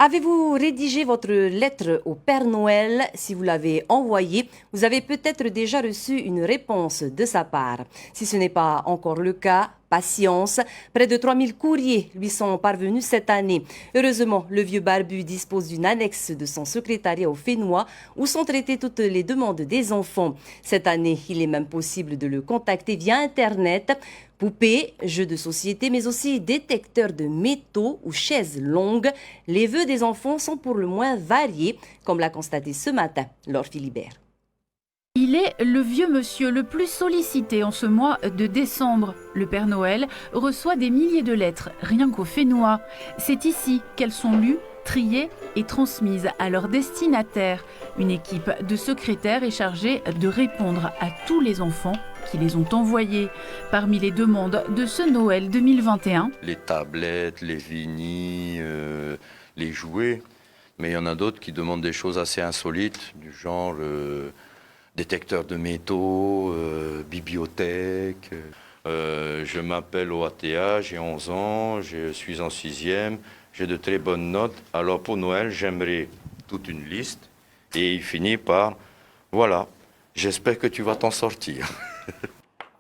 Avez-vous rédigé votre lettre au Père Noël? Si vous l'avez envoyée, vous avez peut-être déjà reçu une réponse de sa part. Si ce n'est pas encore le cas, patience. Près de 3000 courriers lui sont parvenus cette année. Heureusement, le vieux barbu dispose d'une annexe de son secrétariat au Fénois où sont traitées toutes les demandes des enfants. Cette année, il est même possible de le contacter via Internet. Poupées, jeux de société, mais aussi détecteurs de métaux ou chaises longues. Les vœux des enfants sont pour le moins variés, comme l'a constaté ce matin Laure Philibert. Il est le vieux monsieur le plus sollicité en ce mois de décembre. Le Père Noël reçoit des milliers de lettres, rien qu'au Fénois. C'est ici qu'elles sont lues, triées et transmises à leurs destinataires. Une équipe de secrétaires est chargée de répondre à tous les enfants qui les ont envoyés. Parmi les demandes de ce Noël 2021, les tablettes, les vinis, les jouets. Mais il y en a d'autres qui demandent des choses assez insolites, du genre détecteur de métaux, bibliothèque. Je m'appelle OATA, j'ai 11 ans, je suis en 6e, j'ai de très bonnes notes. Alors pour Noël, j'aimerais toute une liste. Et il finit par, voilà, j'espère que tu vas t'en sortir.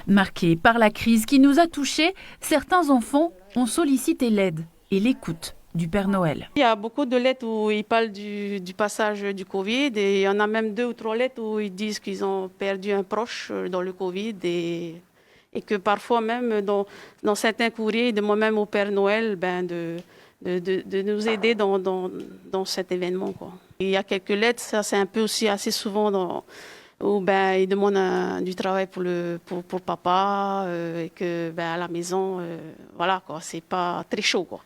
Marqués par la crise qui nous a touchés, certains enfants ont sollicité l'aide et l'écoute du Père Noël. Il y a beaucoup de lettres où ils parlent du passage du Covid et il y en a même 2 ou 3 lettres où ils disent qu'ils ont perdu un proche dans le Covid et que parfois même dans certains courriers, de moi-même au Père Noël, de nous aider dans cet événement, quoi. Il y a quelques lettres, ça c'est un peu aussi assez souvent où ils demandent du travail pour papa et que à la maison, voilà quoi, c'est pas très chaud quoi.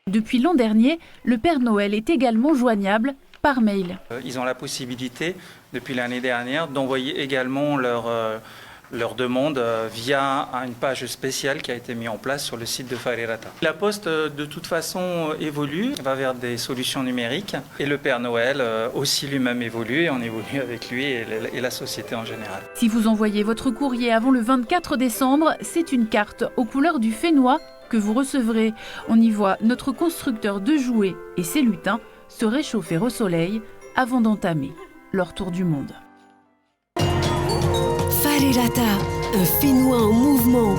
Depuis l'an dernier, le Père Noël est également joignable par mail. Ils ont la possibilité, depuis l'année dernière, d'envoyer également leur demande via une page spéciale qui a été mise en place sur le site de Farirata. La Poste, de toute façon, évolue, va vers des solutions numériques. Et le Père Noël aussi lui-même évolue et on évolue avec lui et la société en général. Si vous envoyez votre courrier avant le 24 décembre, c'est une carte aux couleurs du Fénois que vous recevrez. On y voit notre constructeur de jouets et ses lutins se réchauffer au soleil avant d'entamer leur tour du monde. Farirata, un Fénois en mouvement.